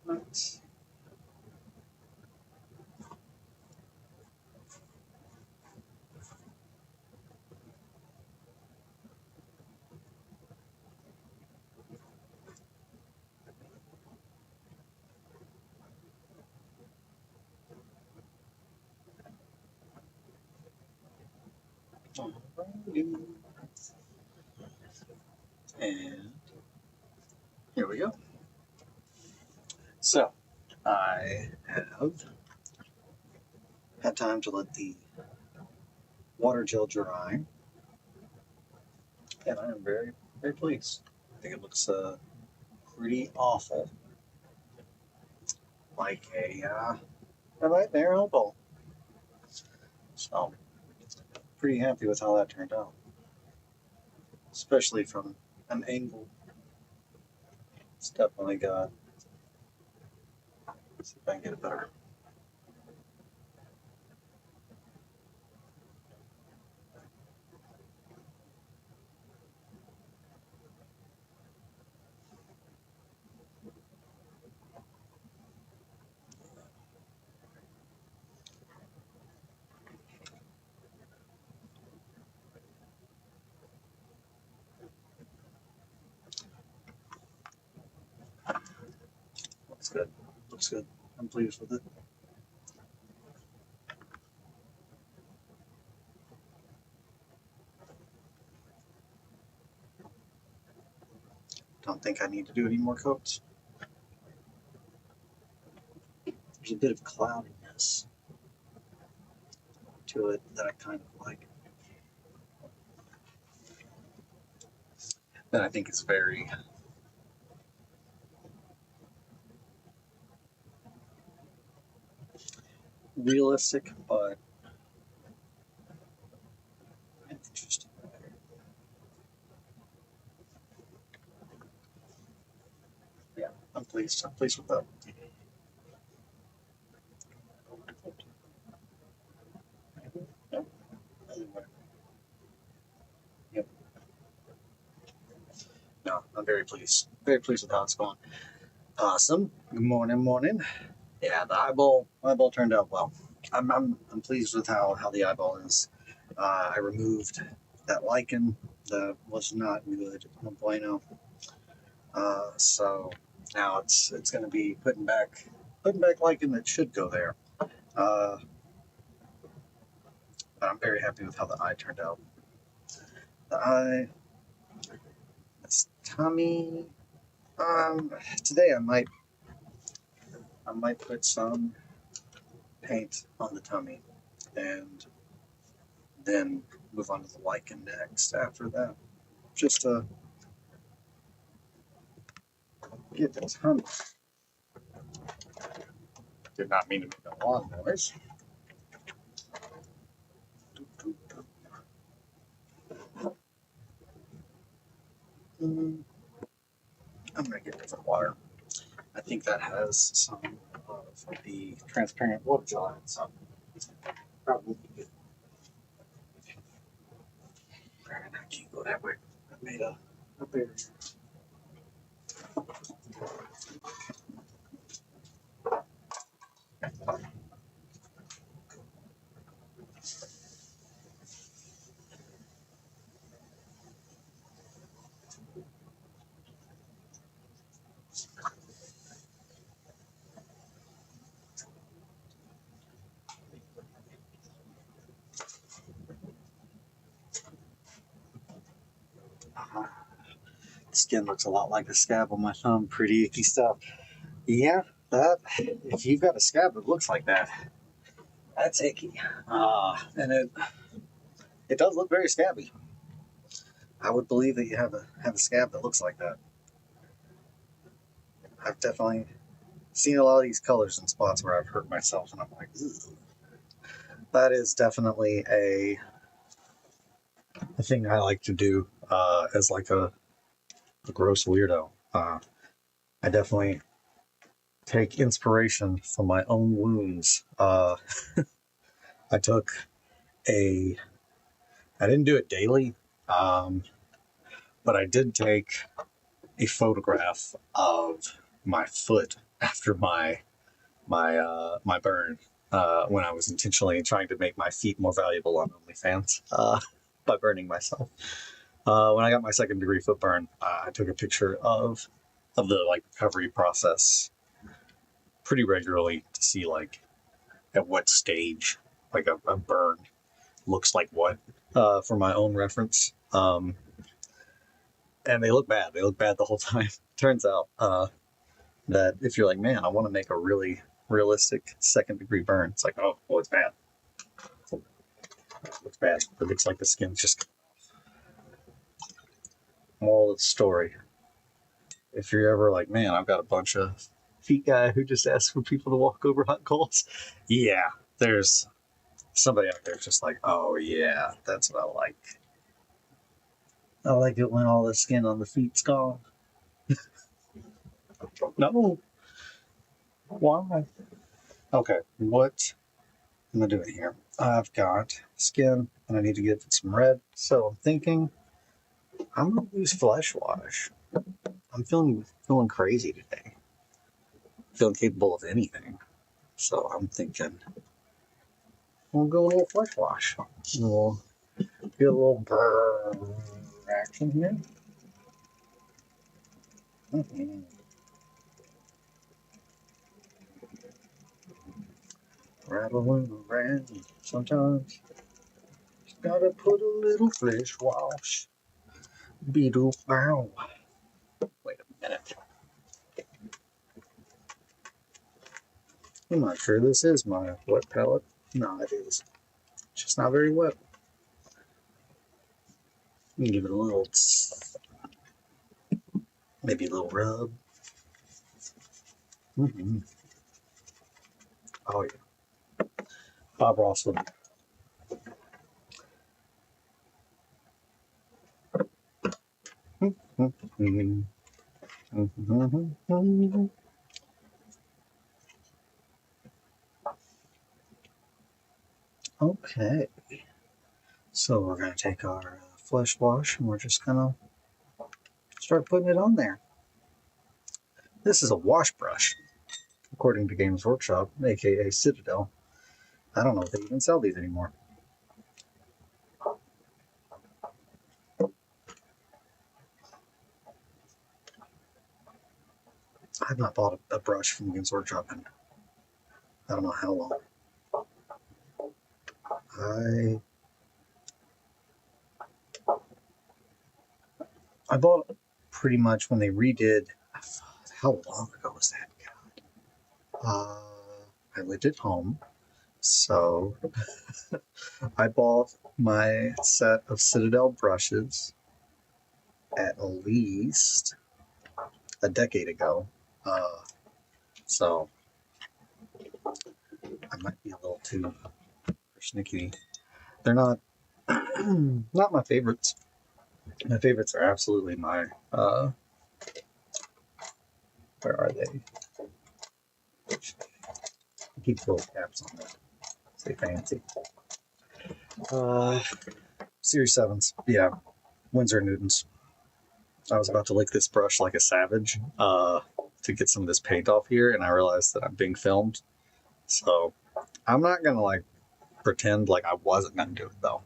Nice. Alrighty. And here we go. So I have had time to let the water gel dry, and I am very, very pleased. I think it looks pretty awful, like a nightmare elbow. So pretty happy with how that turned out, especially from an angle. It's definitely got. Let's see if I can get it better. Looks good. Looks good. I'm pleased with it. Don't think I need to do any more coats. There's a bit of cloudiness to it that I kind of like. That I think is very realistic, but interesting. Yeah, I'm pleased. I'm pleased with that. Yep. Yep. No, I'm very pleased. Very pleased with how it's going. Awesome. Good morning, morning. Yeah, the eyeball turned out well. I'm pleased with how the eyeball is. I removed that lichen that was not good, no bueno. So now it's going to be putting back lichen that should go there. But I'm very happy with how the eye turned out. The eye, this tummy. Today I might put some paint on the tummy, and then move on to the lichen next after that, just to get the tummy. Did not mean to make a lawn noise. I'm gonna get different water. I think that has some of the transparent water gel in it, so probably good. I can't go that way. I made a barrier. Skin looks a lot like the scab on my thumb. Pretty icky stuff. Yeah, That, if you've got a scab that looks like that, that's icky. And it does look very scabby. I would believe that you have a scab that looks like that. I've definitely seen a lot of these colors in spots where I've hurt myself, and I'm like, ugh. That is definitely a thing I like to do as like a gross weirdo. I definitely take inspiration from my own wounds. I took I didn't do it daily, but I did take a photograph of my foot after my burn when I was intentionally trying to make my feet more valuable on OnlyFans by burning myself. When I got my second degree foot burn, I took a picture of the like recovery process pretty regularly to see like at what stage like a burn looks like what for my own reference. And they look bad. They look bad the whole time. Turns out that if you're like, man, I want to make a really realistic second degree burn, it's like, oh, well, it's bad. It looks bad. It looks like the skin's just. Moral of the story: if you're ever like, man, I've got a bunch of feet guy who just asks for people to walk over hot coals, yeah, there's somebody out there just like, oh yeah, that's what I like. I like it when all the skin on the feet's gone. No. Why? Okay, what am I doing here? I've got skin and I need to give it some red. So I'm thinking I'm gonna use flesh wash. I'm feeling crazy today. Feeling capable of anything. So I'm thinking we'll go a little flesh wash. We'll get a little burn action here. Mm-hmm. Rattling around sometimes. Just gotta put a little flesh wash. Beetle bow. Wait a minute. I'm not sure this is my wet palette. No, it is. It's just not very wet. You can give it a little, maybe a little rub. Mm-hmm. Oh yeah. Bob Ross would. Okay, so we're going to take our flesh wash and we're just going to start putting it on there. This is a wash brush, according to Games Workshop, aka Citadel. I don't know if they even sell these anymore. I've not bought a brush from Games Workshop in I don't know how long. I bought it pretty much when they redid. How long ago was that? God. I lived at home, so I bought my set of Citadel brushes at least a decade ago. So I might be a little too persnickety. They're not not my favorites. My favorites are absolutely my where are they? I keep little caps on that. Say fancy. Series 7s. Yeah. Winsor & Newton's. I was about to lick this brush like a savage to get some of this paint off here, and I realized that I'm being filmed. So I'm not going to like pretend like I wasn't going to do it though.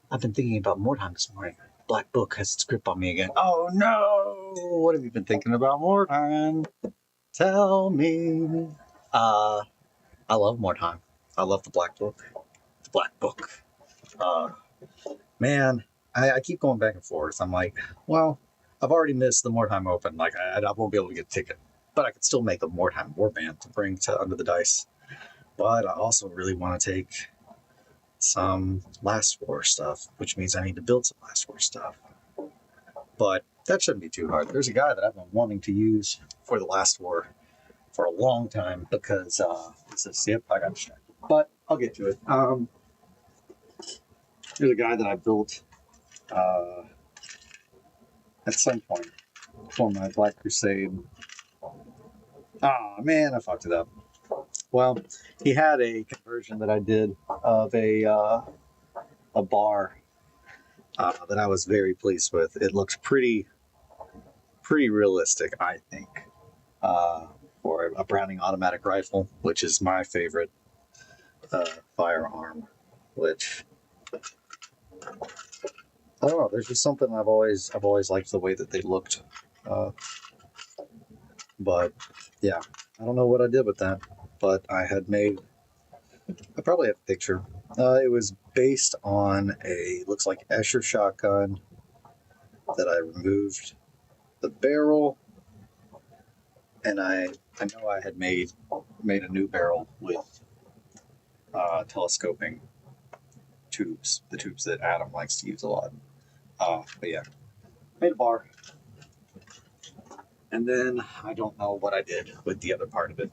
I've been thinking about more time this morning. Black Book has its grip on me again. Oh no! What have you been thinking about more time? Tell me. I love more time. I love the Black Book. The Black Book. Man, I keep going back and forth. I'm like, well, I've already missed the Mordheim Open. Like I won't be able to get a ticket, but I could still make a Mordheim warband to bring to Under the Dice. But I also really want to take some Last War stuff, which means I need to build some Last War stuff. But that shouldn't be too hard. There's a guy that I've been wanting to use for the Last War for a long time because yep, I got distracted. But I'll get to it. There's a guy that I built at some point for my Black Crusade. Oh man, I fucked it up. Well, he had a conversion that I did of a bar that I was very pleased with. It looks pretty realistic, I think, for a Browning automatic rifle, which is my favorite firearm. Which I don't know. There's just something I've always liked the way that they looked. But yeah, I don't know what I did with that, but I probably have a picture. It was based on looks like Escher shotgun that I removed the barrel, and I know I had made a new barrel with telescoping tubes, the tubes that Adam likes to use a lot. But yeah, made a bar. And then I don't know what I did with the other part of it.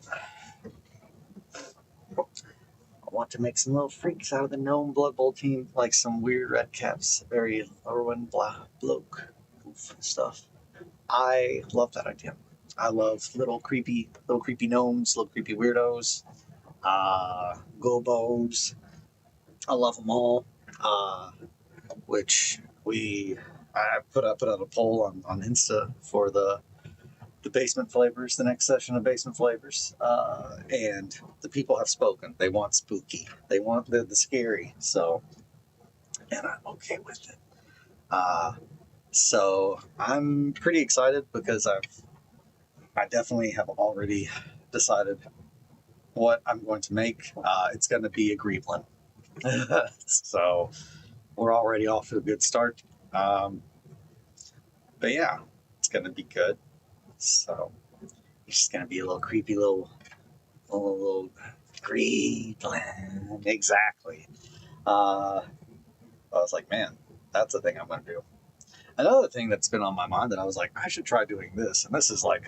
I want to make some little freaks out of the Gnome Blood Bowl team, like some weird red caps, very Orwin bloke stuff. I love that idea. I love little creepy gnomes, little creepy weirdos, gobos. I love them all. Which I put out a poll on Insta for the basement flavors, the next session of basement flavors, and the people have spoken. They want spooky. They want the scary. So, and I'm okay with it. So I'm pretty excited because I definitely have already decided what I'm going to make. It's going to be a Gremlin. So we're already off to a good start. But yeah, it's going to be good. So it's just going to be a little creepy little Gremlin. Exactly. I was like, man, that's the thing I'm going to do. Another thing that's been on my mind that I was like, I should try doing this. And this is like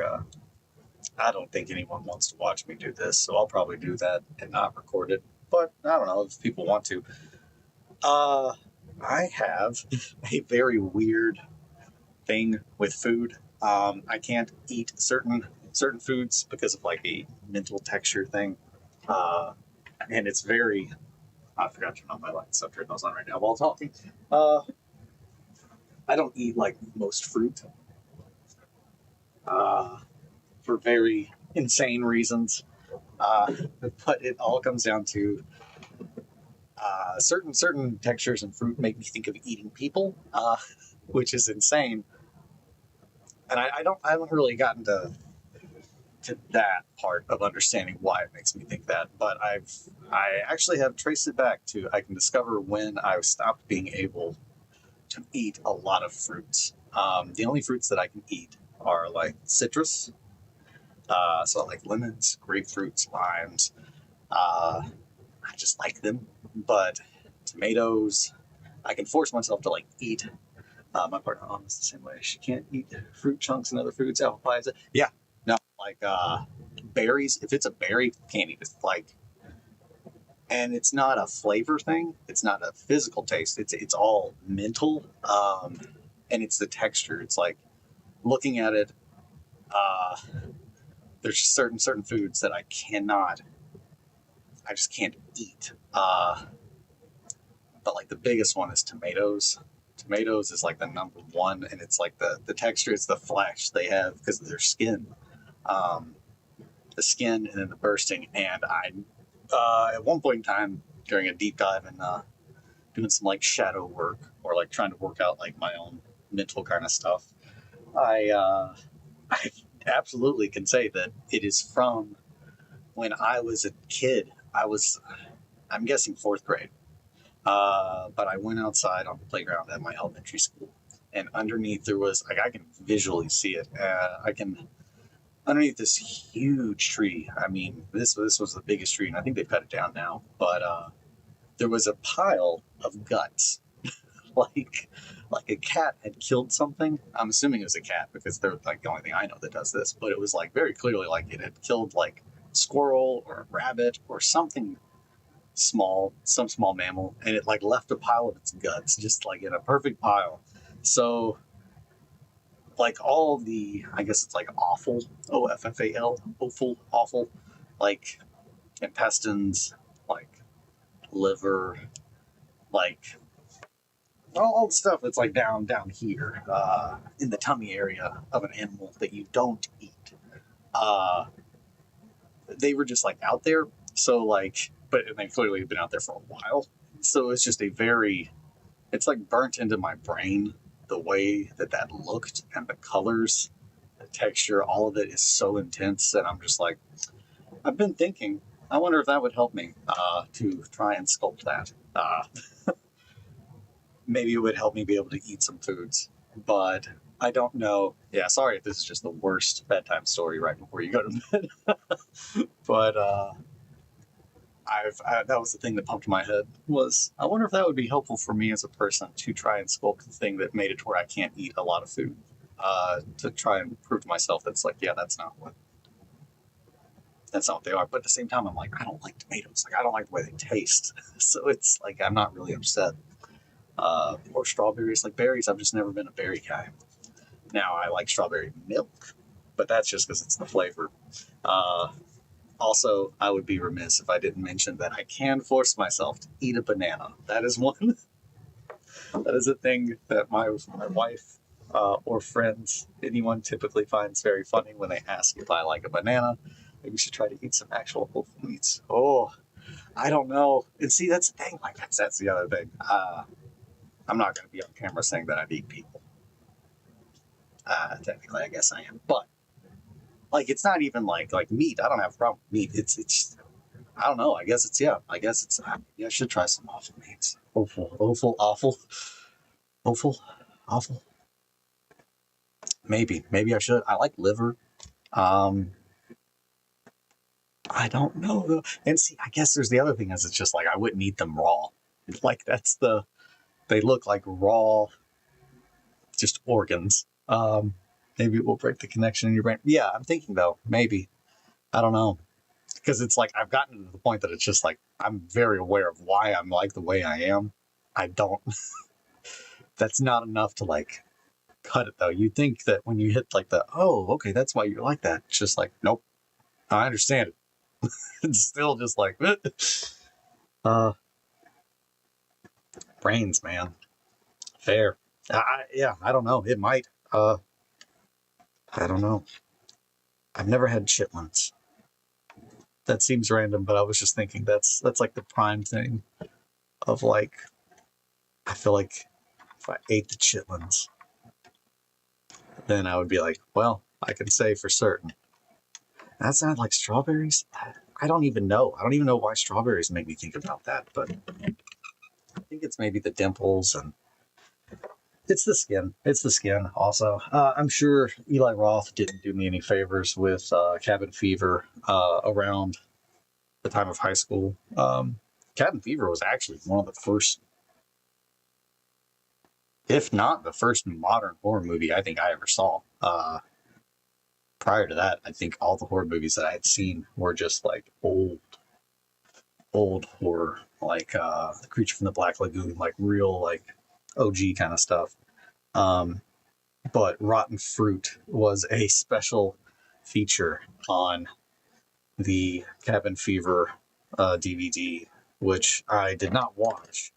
I don't think anyone wants to watch me do this, so I'll probably do that and not record it. But I don't know if people want to. I have a very weird thing with food. I can't eat certain foods because of like a mental texture thing. And it's very, I forgot to turn on my lights. I'll turn those on right now while talking. I don't eat like most fruit for very insane reasons. But it all comes down to certain textures in fruit make me think of eating people, which is insane. And I haven't really gotten to that part of understanding why it makes me think that, but I actually have traced it back to I can discover when I stopped being able to eat a lot of fruits. The only fruits that I can eat are like citrus, so like lemons, grapefruits, limes. I just like them, but tomatoes, I can force myself to like eat. My partner is the same way. She can't eat fruit chunks and other foods. Apple pie. Yeah, no, like berries. If it's a berry, can't eat it. Like, and it's not a flavor thing. It's not a physical taste. It's all mental. And it's the texture. It's like looking at it. There's just certain foods that I just can't eat. But like the biggest one is tomatoes. Tomatoes is like the number one, and it's like the texture, it's the flesh they have because of their skin. The skin and then the bursting. And I, at one point in time during a deep dive and doing some like shadow work or like trying to work out like my own mental kind of stuff, I absolutely can say that it is from when I was a kid. I'm guessing fourth grade. But I went outside on the playground at my elementary school and underneath there was like, I can visually see it. Underneath this huge tree. I mean, this was the biggest tree, and I think they cut it down now. But there was a pile of guts, like a cat had killed something. I'm assuming it was a cat because they're like the only thing I know that does this. But it was like very clearly like it had killed like squirrel or a rabbit or something small, some small mammal, and it like left a pile of its guts just like in a perfect pile. So like all the, I guess it's like offal, OFFAL, offal, like intestines, like liver, like all the stuff that's like down here in the tummy area of an animal that you don't eat. Uh, they were just like out there. So like, but they clearly have been out there for a while. So it's just it's like burnt into my brain the way that looked and the colors, the texture, all of it is so intense. And I'm just like, I've been thinking, I wonder if that would help me to try and sculpt that. Maybe it would help me be able to eat some foods, but I don't know. Yeah, sorry if this is just the worst bedtime story right before you go to bed. But that was the thing that pumped my head was I wonder if that would be helpful for me as a person to try and sculpt the thing that made it to where I can't eat a lot of food. To try and prove to myself that's like, yeah, that's not what they are. But at the same time, I'm like, I don't like tomatoes. Like, I don't like the way they taste. So it's like I'm not really upset. Or strawberries, like berries. I've just never been a berry guy. Now I like strawberry milk, but that's just because it's the flavor. Also, I would be remiss if I didn't mention that I can force myself to eat a banana. That is one. That is a thing that my wife or friends, anyone typically finds very funny when they ask if I like a banana. Maybe we should try to eat some actual whole foods. Oh, I don't know. And see, that's the thing. Like that's the other thing. I'm not going to be on camera saying that I'd eat people. Technically, I guess I am, but like it's not even like meat. I don't have a problem with meat. It's I don't know. I guess it's yeah. I guess it's yeah. I should try some awful meats. Awful, awful. Maybe I should. I like liver. Um, I don't know though. And see, I guess there's the other thing is it's just like I wouldn't eat them raw. Like they look like raw, just organs. Maybe it will break the connection in your brain. Yeah, I'm thinking though, maybe. I don't know. Because it's like I've gotten to the point that it's just like I'm very aware of why I'm like the way I am. I don't. That's not enough to like cut it though. You think that when you hit like okay, that's why you're like that. It's just like, nope, I understand it. It's still just like, uh, brains, man. Fair. Yeah, I don't know. It might. I don't know. I've never had chitlins. That seems random, but I was just thinking that's like the prime thing of like, I feel like if I ate the chitlins, then I would be like, well, I can say for certain. That's not like strawberries. I don't even know. I don't even know why strawberries make me think about that, but I think it's maybe the dimples and it's the skin. It's the skin also. I'm sure Eli Roth didn't do me any favors with cabin fever around the time of high school. Cabin fever was actually one of the first, if not the first modern horror movie I think I ever saw. Prior to that, I think all the horror movies that I had seen were just like old horror, like The Creature from the Black Lagoon, like real like OG kind of stuff. But Rotten Fruit was a special feature on the Cabin Fever DVD, which I did not watch.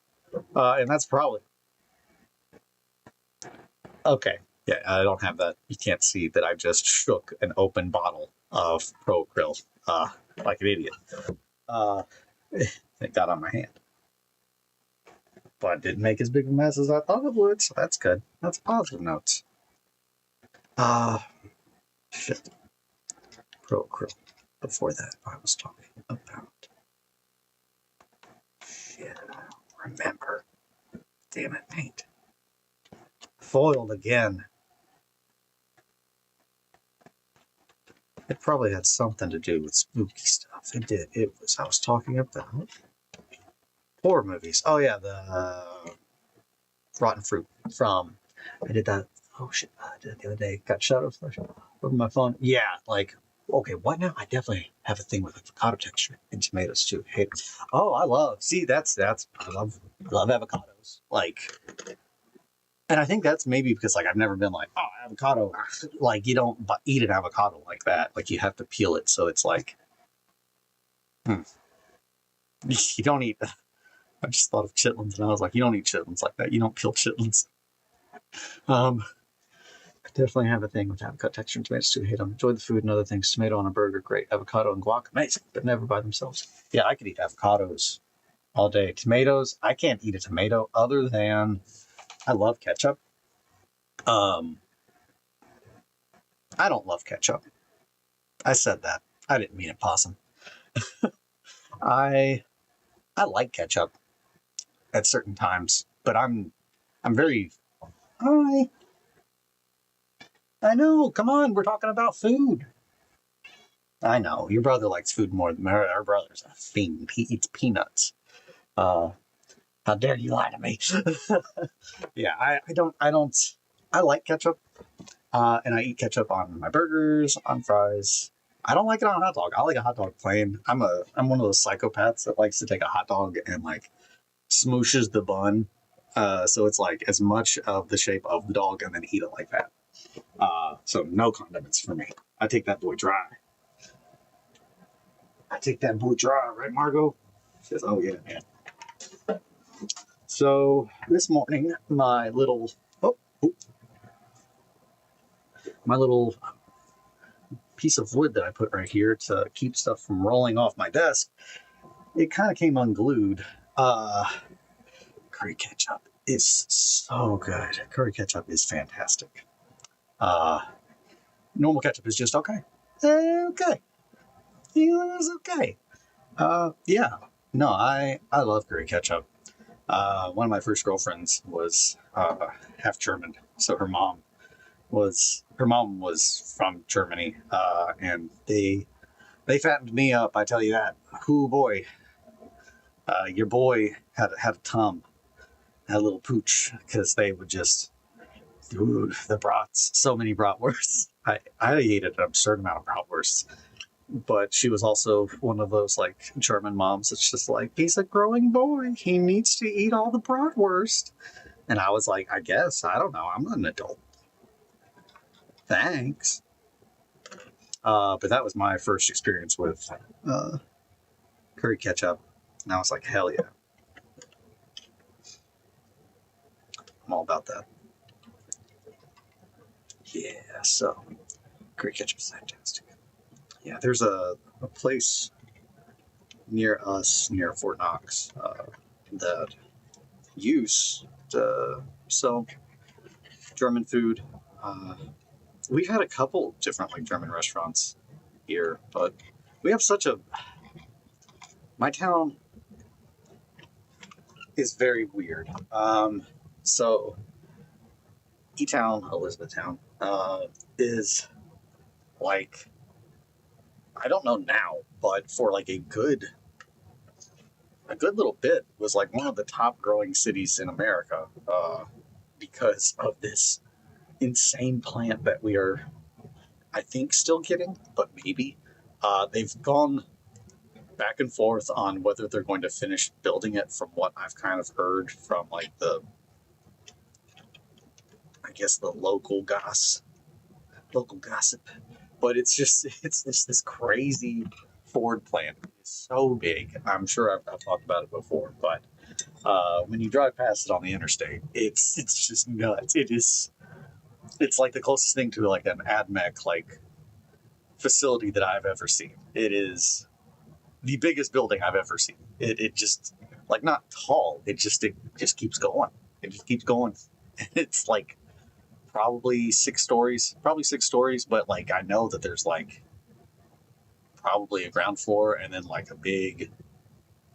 And that's probably okay. Yeah, I don't have that. You can't see that I just shook an open bottle of Pro Krill like an idiot. It got on my hand. But it didn't make as big a mess as I thought it would, so that's good. That's positive notes. Shit. Pro Krill. Before that, I was talking about. Shit, I don't remember. Damn it, paint. foiled again. It probably had something to do with spooky stuff. It did. I was talking about horror movies. Oh yeah, the rotten fruit from. I did that. Oh shit! I did it the other day. Got shut off over my phone. Yeah, like okay, what now? I definitely have a thing with avocado texture and tomatoes too. Hey, oh, I love. See, that's I love avocados. Like, and I think that's maybe because like I've never been like, oh, avocado. Like you don't eat an avocado like that. Like you have to peel it, so it's like, you don't eat. I just thought of chitlins, and I was like, you don't eat chitlins like that. You don't peel chitlins. I definitely have a thing with avocado texture and tomatoes too. Hate them. Enjoy the food and other things. Tomato on a burger, great. Avocado and guac, amazing, but never by themselves. Yeah, I could eat avocados all day. Tomatoes, I can't eat a tomato other than I love ketchup. I don't love ketchup. I said that. I didn't mean it, possum. I like ketchup at certain times, but I'm very. I know. Come on, we're talking about food. I know your brother likes food more than our brother's a fiend. He eats peanuts. How dare you lie to me? Yeah, I don't. I like ketchup, and I eat ketchup on my burgers, on fries. I don't like it on a hot dog. I like a hot dog plain. I'm one of those psychopaths that likes to take a hot dog and like smooshes the bun, so it's like as much of the shape of the dog, and then eat it like that. So no condiments for me. I take that boy dry. Right, Margot? She says, "Oh yeah, man." So this morning, my little piece of wood that I put right here to keep stuff from rolling off my desk, it kind of came unglued. Curry ketchup is so good. Curry ketchup is fantastic. Normal ketchup is just okay. Okay. It was okay. Yeah. No, I love curry ketchup. One of my first girlfriends was half German, so her mom was from Germany, and they fattened me up. I tell you that. Whoo boy, your boy had a tum, had a little pooch, because they would just, dude, the brats, so many bratwursts. I ate an absurd amount of bratwursts. But she was also one of those like German moms that's just like, he's a growing boy, he needs to eat all the bratwurst. And I was like, I guess, I don't know, I'm not an adult. Thanks. But that was my first experience with curry ketchup. And I was like, hell yeah. I'm all about that. Yeah, so curry ketchup is fantastic. Yeah, there's a place near us, near Fort Knox, that used to sell German food. We've had a couple different like German restaurants here, but we have my town is very weird. So E-Town, Elizabethtown, is like, I don't know now, but for like a good little bit was like one of the top growing cities in America, because of this insane plant that we are, I think, still getting, but maybe. They've gone back and forth on whether they're going to finish building it, from what I've kind of heard from like the local gossip. But it's this crazy Ford plant. It's so big. I'm sure I've talked about it before, but when you drive past it on the interstate, it's just nuts. It's like the closest thing to like an AdMech like facility that I've ever seen. It is the biggest building I've ever seen. It just, like, not tall. It just keeps going. It just keeps going. It's like probably six stories, but like I know that there's like probably a ground floor and then like a big,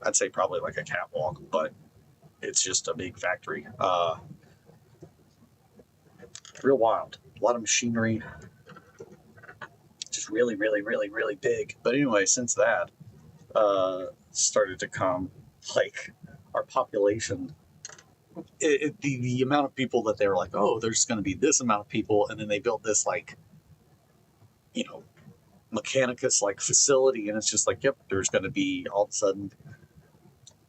I'd say probably like a catwalk, but it's just a big factory. real wild. A lot of machinery, just really, really, really, really big. But anyway, since that started to come, like our population, the amount of people that they were like, oh, there's going to be this amount of people, and then they built this like, you know, Mechanicus like facility, and it's just like, yep, there's going to be all of a sudden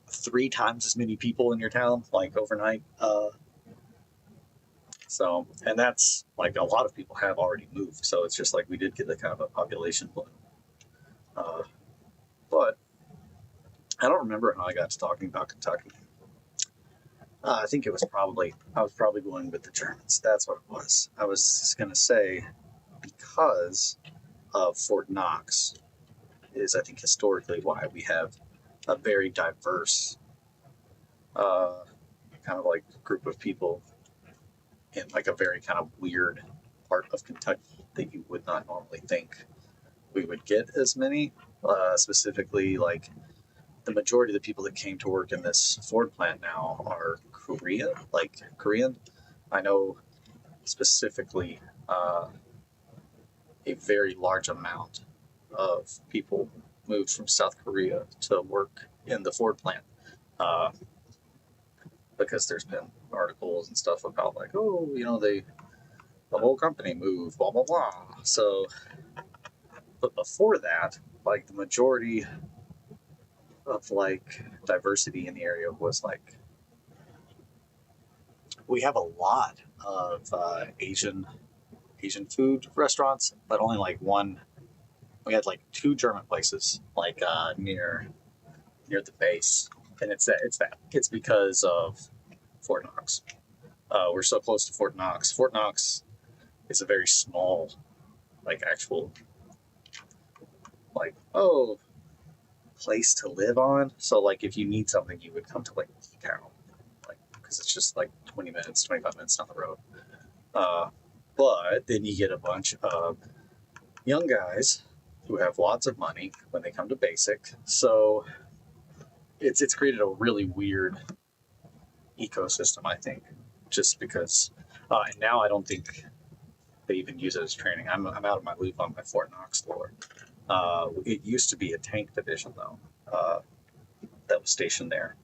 3 times as many people in your town, like overnight. So, and that's like a lot of people have already moved. So it's just like we did get the kind of a population balloon. But I don't remember how I got to talking about Kentucky. I think I was probably going with the Germans. That's what it was. I was just going to say because of Fort Knox is, I think, historically why we have a very diverse kind of like group of people in like a very kind of weird part of Kentucky that you would not normally think we would get as many. Specifically, like the majority of the people that came to work in this Ford plant now are Korean. I know specifically a very large amount of people moved from South Korea to work in the Ford plant because there's been articles and stuff about like, oh, you know, the whole company moved, blah, blah, blah. So, but before that, like the majority of like diversity in the area was like, we have a lot of Asian food restaurants, but only like one. We had like 2 German places like near the base, and it's because of Fort Knox. We're so close to Fort Knox. Fort Knox is a very small, like actual, like place to live on. So like if you need something, you would come to like town, like because it's just like 20 minutes, 25 minutes down the road. But then you get a bunch of young guys who have lots of money when they come to basic. So it's created a really weird ecosystem, I think, just because. And now I don't think they even use it as training. I'm out of my loop on my Fort Knox lore. It used to be a tank division though that was stationed there,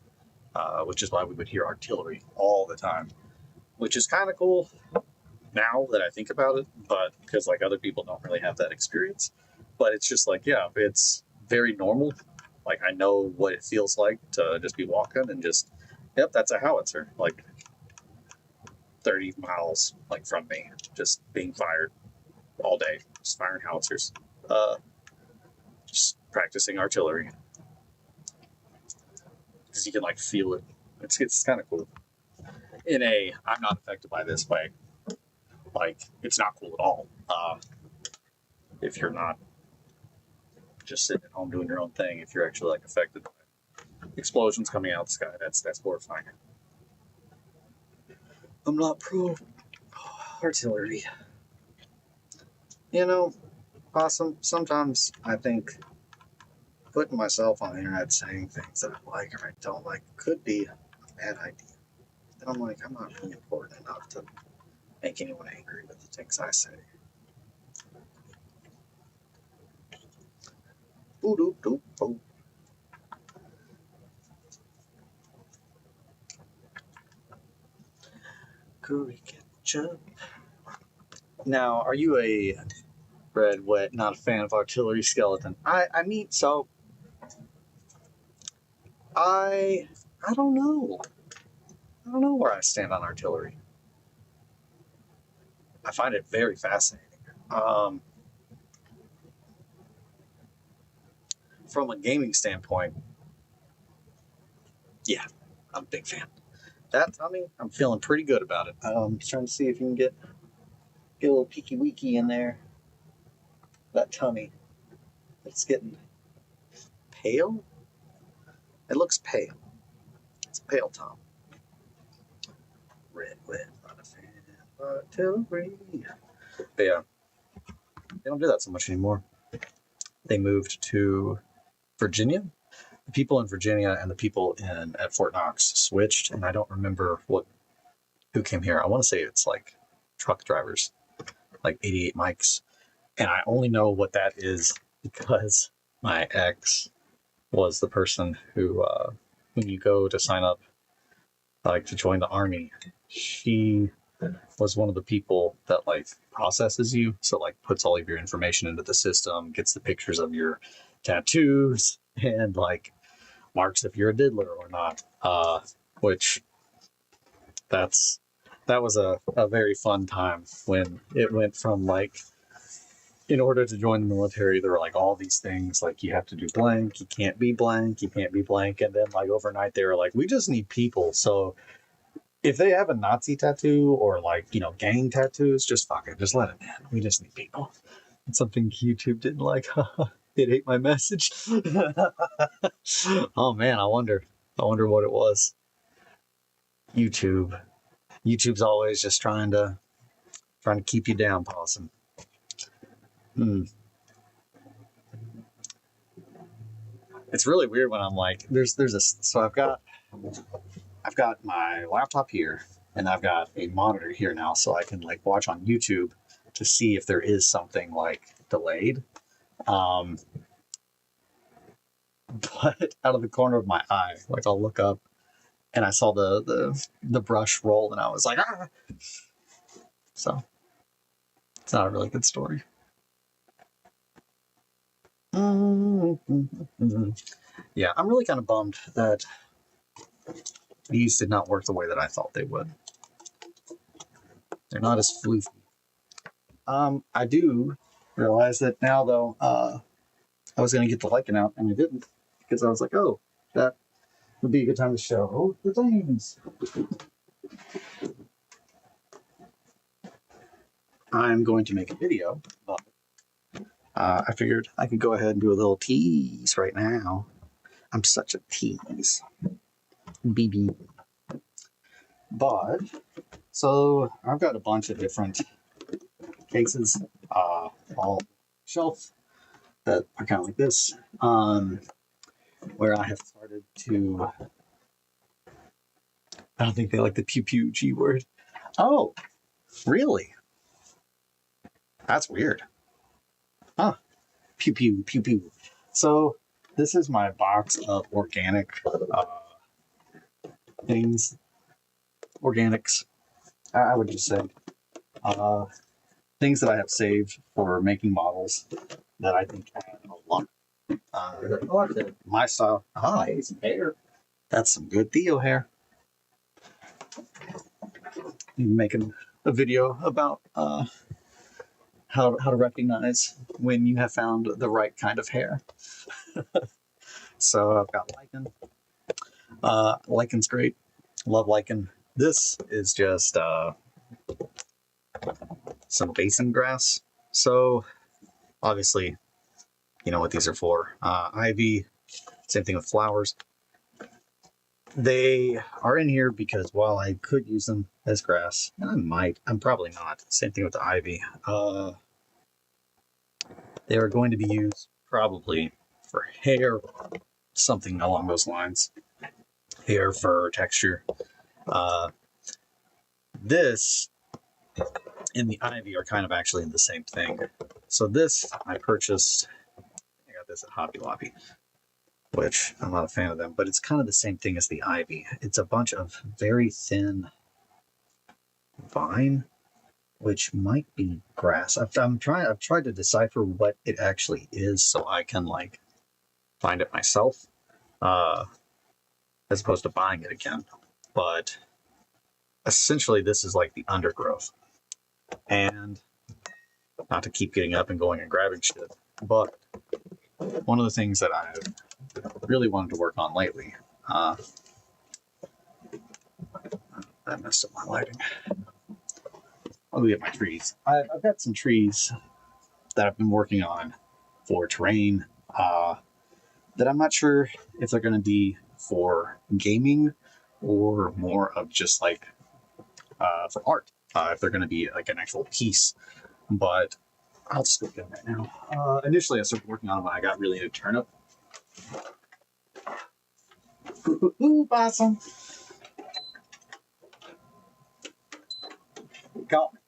which is why we would hear artillery all the time, which is kind of cool now that I think about it, but because like other people don't really have that experience. But it's just like, yeah, it's very normal. Like I know what it feels like to just be walking and just, yep, that's a howitzer, like 30 miles like from me, just being fired all day, just firing howitzers, just practicing artillery because you can like feel it. It's kind of cool. I'm not affected by this way. Like it's not cool at all. If you're not just sitting at home doing your own thing, if you're actually like affected by explosions coming out of the sky, that's horrifying. I'm not pro artillery. You know, awesome. Sometimes I think putting myself on the internet saying things that I like or I don't like could be a bad idea. And I'm like, I'm not really important enough to make anyone angry with the things I say. Boo-doo-doo-boo. Curry ketchup. Now, are you a red, wet, not a fan of artillery skeleton? I mean, so I don't know. I don't know where I stand on artillery. I find it very fascinating. From a gaming standpoint, yeah, I'm a big fan. I'm feeling pretty good about it. Trying to see if you can get a little peeky weeky in there. That tummy. It's getting pale. It looks pale. It's a pale Tom. Red, wet, not a fan of artillery. But yeah, they don't do that so much anymore. They moved to Virginia. The people in Virginia and the people at Fort Knox switched, and I don't remember who came here. I want to say it's like truck drivers, like 88 mics. And I only know what that is because my ex was the person who, when you go to sign up, like to join the army, she was one of the people that like processes you. So like puts all of your information into the system, gets the pictures of your tattoos, and like marks if you're a diddler or not. Which that was a very fun time when it went from like, in order to join the military, there were like all these things, like you have to do blank, you can't be blank, you can't be blank. And then like overnight they were like, we just need people. So if they have a Nazi tattoo or like, you know, gang tattoos, just fuck it, just let it in. We just need people. It's something YouTube didn't like. It ate my message. Oh man, I wonder what it was. YouTube's always just trying to keep you down, Possum. It's really weird when I'm like, so I've got my laptop here and I've got a monitor here now, so I can like watch on YouTube to see if there is something like delayed. But out of the corner of my eye, like I'll look up and I saw the brush roll and I was like, ah! So it's not a really good story. Yeah, I'm really kind of bummed that these did not work the way that I thought they would. They're not as floofy. I do realize that now, though, I was going to get the lichen out, and I didn't, because I was like, oh, that would be a good time to show the things. I'm going to make a video, but I figured I could go ahead and do a little tease right now. I'm such a tease. BB. But, so I've got a bunch of different cases, all shelf that are kind of like this, where I have started to, I don't think they like the pew pew G word. Oh, really? That's weird. Huh. Pew pew pew pew. So this is my box of organic things. Organics, I would just say. Things that I have saved for making models that I think add a lot. My style. Ah, some hair. That's some good Theo hair. I'm making a video about how to recognize when you have found the right kind of hair. So I've got lichen. Lichen's great. Love lichen. This is just some basin grass. So obviously, you know what these are for. Ivy, same thing with flowers. They are in here because while I could use them as grass, and I'm probably not. Same thing with the ivy. They are going to be used probably for hair, something along those lines. Hair, fur, texture. This and the ivy are kind of actually the same thing. So this I purchased, I got this at Hobby Lobby, which I'm not a fan of them, but it's kind of the same thing as the ivy. It's a bunch of very thin vine, which might be grass. I've tried to decipher what it actually is so I can like find it myself, as opposed to buying it again. But essentially this is like the undergrowth. And not to keep getting up and going and grabbing shit, but one of the things that I've really wanted to work on lately, that messed up my lighting. I'll go get my trees. I've got some trees that I've been working on for terrain, that I'm not sure if they're going to be for gaming or more of just like for art, if they're going to be like an actual piece. But I'll just go get them right now. Initially, I started working on them when I got really into turnip. Ooh, possum! Got me.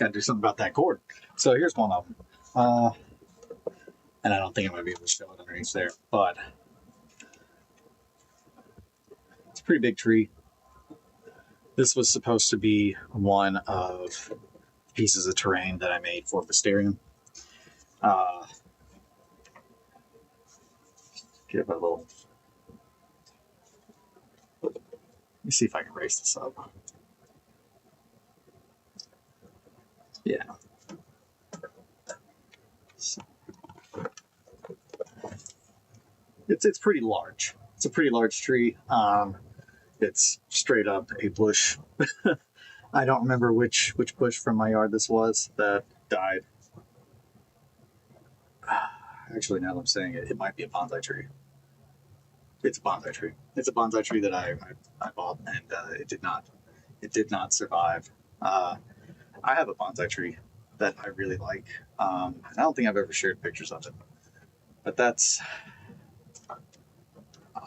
Got to do something about that cord. So here's one of them. And I don't think I'm going to be able to show it underneath there, but it's a pretty big tree. This was supposed to be one of pieces of terrain that I made for Visterium. Give a little. Let me see if I can raise this up. Yeah. So, it's pretty large. It's a pretty large tree. It's straight up a bush. I don't remember which bush from my yard this was that died. Actually, now that I'm saying it, it might be a bonsai tree. It's a bonsai tree. It's a bonsai tree that I bought, and it did not survive. I have a bonsai tree that I really like. I don't think I've ever shared pictures of it, but that's.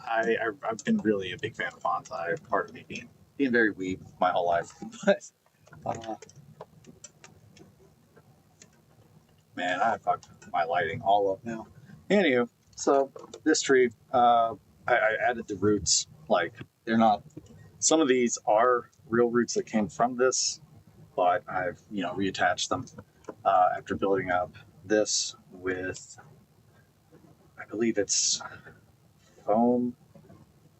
I've been really a big fan of bonsai. Part of me being very weeb my whole life, but man, I fucked my lighting all up now. Anywho, so this tree, I added the roots. Like they're not. Some of these are real roots that came from this, but I've reattached them after building up this with, I believe it's foam.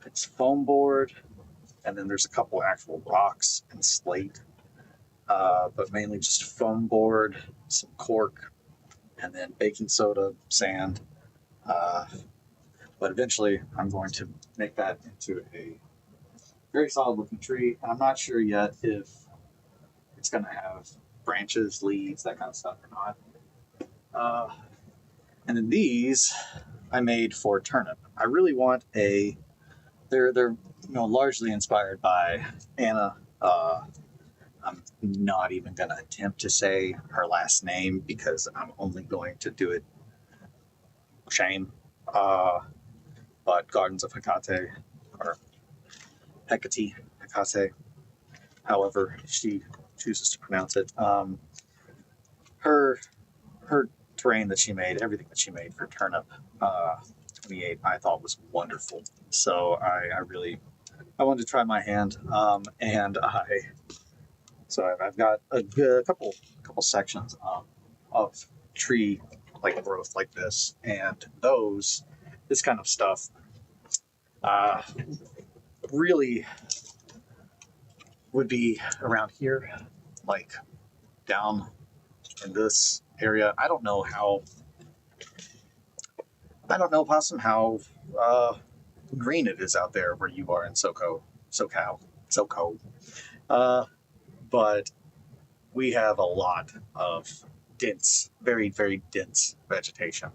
It's foam board, and then there's a couple actual rocks and slate, but mainly just foam board, some cork, and then baking soda, sand. But eventually, I'm going to make that into a very solid looking tree, and I'm not sure yet if it's going to have branches, leaves, that kind of stuff or not. And then these I made for turnip. I really want a. They're largely inspired by Anna. I'm not even going to attempt to say her last name because I'm only going to do it shame. But Gardens of Hecate, or Hecate, however she chooses to pronounce it. Her terrain that she made, everything that she made for turnip 28, I thought was wonderful. So I wanted to try my hand, and I've got a couple sections of tree like growth like this, and this kind of stuff really would be around here, like down in this area. I don't know, Possum, how green it is out there where you are in SoCal. But we have a lot of dense, very, very dense vegetation,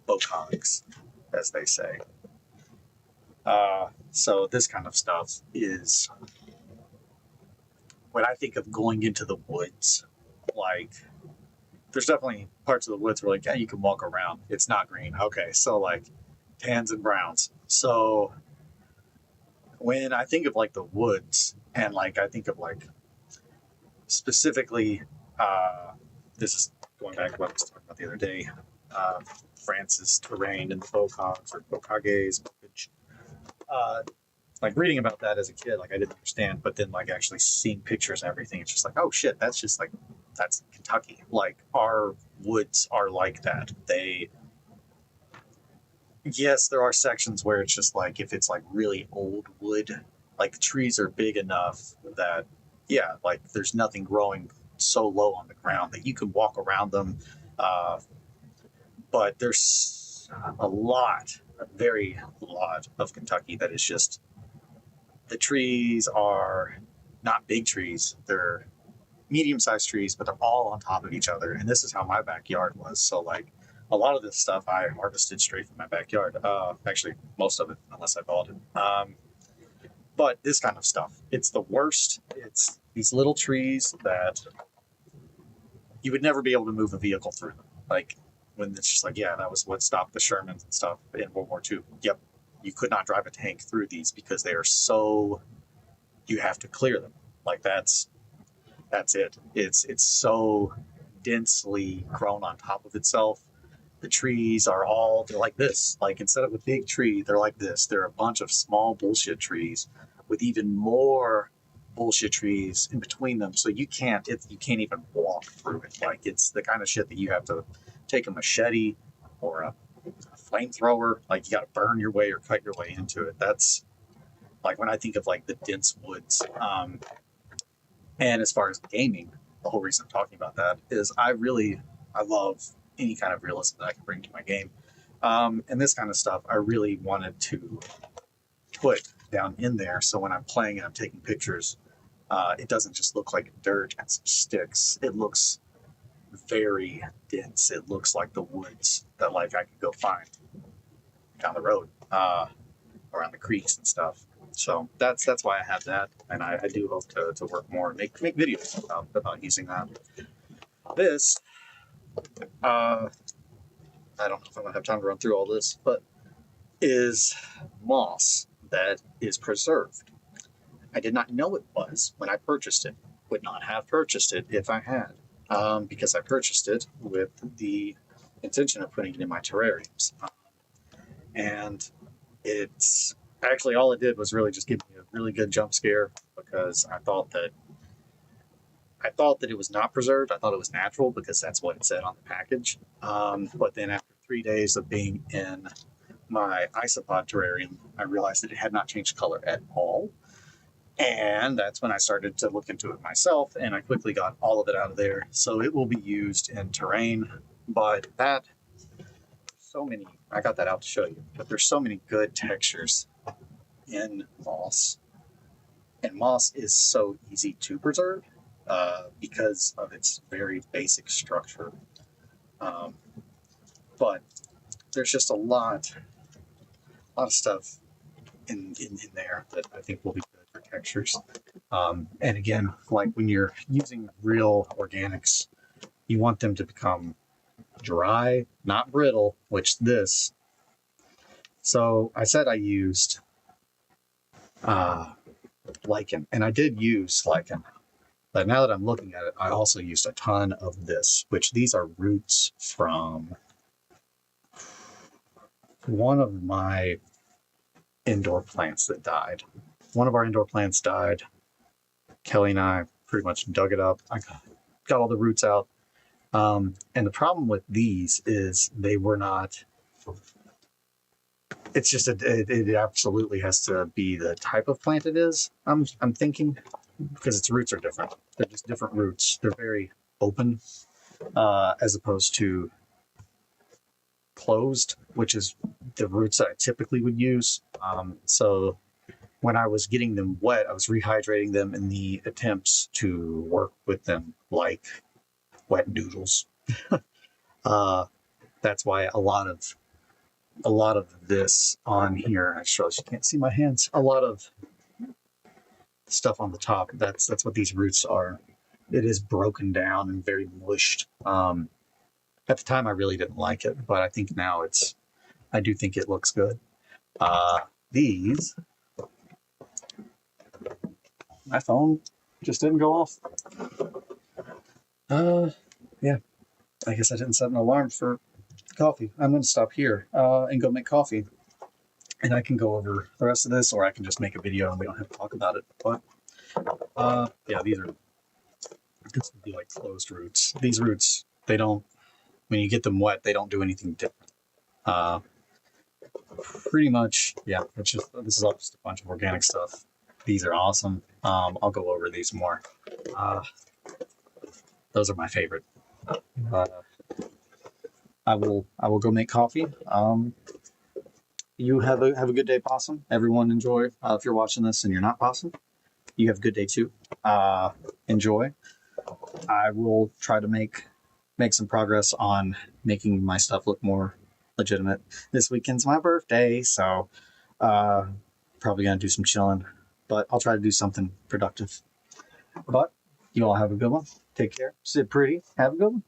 bocogs, as they say. So this kind of stuff is, when I think of going into the woods, like, there's definitely parts of the woods where, like, yeah, you can walk around. It's not green. Okay, so, like, tans and browns. So when I think of, like, the woods, and, like, I think of, like, specifically, this is going back to what I was talking about the other day, France's terrain and the bocogs, or bocages, like, reading about that as a kid, like, I didn't understand, but then, like, actually seeing pictures and everything, it's just like, oh shit, that's just like, that's Kentucky. Like, our woods are like that. Yes, there are sections where it's just like, if it's like really old wood, like the trees are big enough that, yeah, like there's nothing growing so low on the ground that you can walk around them. But there's a very lot of Kentucky that is just, the trees are not big trees. They're medium-sized trees, but they're all on top of each other. And this is how my backyard was. So, like, a lot of this stuff I harvested straight from my backyard. Actually, most of it, unless I bought it. But this kind of stuff, it's the worst. It's these little trees that you would never be able to move a vehicle through them. Like, when it's just like, yeah, that was what stopped the Shermans and stuff in World War II. Yep. You could not drive a tank through these because they are so, you have to clear them. Like, that's, That's it. It's so densely grown on top of itself. The trees are all, they're like this. Like instead of a big tree, they're like this. They're a bunch of small bullshit trees with even more bullshit trees in between them. So you can't even walk through it. Like it's the kind of shit that you have to take a machete or a flamethrower. Like you got to burn your way or cut your way into it. That's like when I think of like the dense woods. And as far as gaming, the whole reason I'm talking about that is I love any kind of realism that I can bring to my game. And this kind of stuff I really wanted to put down in there. So when I'm playing and I'm taking pictures, it doesn't just look like dirt and some sticks. It looks very dense. It looks like the woods that like I could go find down the road, around the creeks and stuff. So that's why I have that, and I do hope to work more and make videos about using that. This, I don't know if I'm gonna have time to run through all this, but is moss that is preserved. I did not know it was when I purchased it. Would not have purchased it if I had, because I purchased it with the intention of putting it in my terrariums, and it's actually all it did was really just give me a really good jump scare because I thought that it was not preserved. I thought it was natural because that's what it said on the package. But then after 3 days of being in my isopod terrarium, I realized that it had not changed color at all. And that's when I started to look into it myself, and I quickly got all of it out of there. So it will be used in terrain, but I got that out to show you, but there's so many good textures in moss. And moss is so easy to preserve because of its very basic structure. But there's just a lot of stuff in there that I think will be good for textures. And again, like when you're using real organics, you want them to become dry, not brittle, which this. So I said I used lichen, and I did use lichen, but now that I'm looking at it, I also used a ton of this, which these are roots from one of my indoor plants that died. One of our indoor plants died. Kelly and I pretty much dug it up. I got all the roots out. And the problem with these is they were not. It's just it absolutely has to be the type of plant it is. I'm thinking, because its roots are different. They're just different roots. They're very open, as opposed to closed, which is the roots that I typically would use. So when I was getting them wet, I was rehydrating them in the attempts to work with them like wet noodles. That's why a lot of this on here, I just realized you can't see my hands. A lot of stuff on the top, that's what these roots are. It is broken down and very mushed. At the time I really didn't like it, but I think now I do think it looks good. These, my phone just didn't go off. Yeah, I guess I didn't set an alarm for coffee. I'm going to stop here and go make coffee, and I can go over the rest of this, or I can just make a video and we don't have to talk about it. But yeah, this would be like closed roots. These roots, they don't, when you get them wet, they don't do anything different. Pretty much, yeah, this is all just a bunch of organic stuff. These are awesome. I'll go over these more. Those are my favorite. I will go make coffee. You have a good day, Possum. Everyone enjoy. If you're watching this and you're not Possum, you have a good day too. Enjoy. I will try to make some progress on making my stuff look more legitimate. This weekend's my birthday, so probably gonna do some chilling, but I'll try to do something productive. But you all have a good one. Take care. Sit pretty. Have a good one.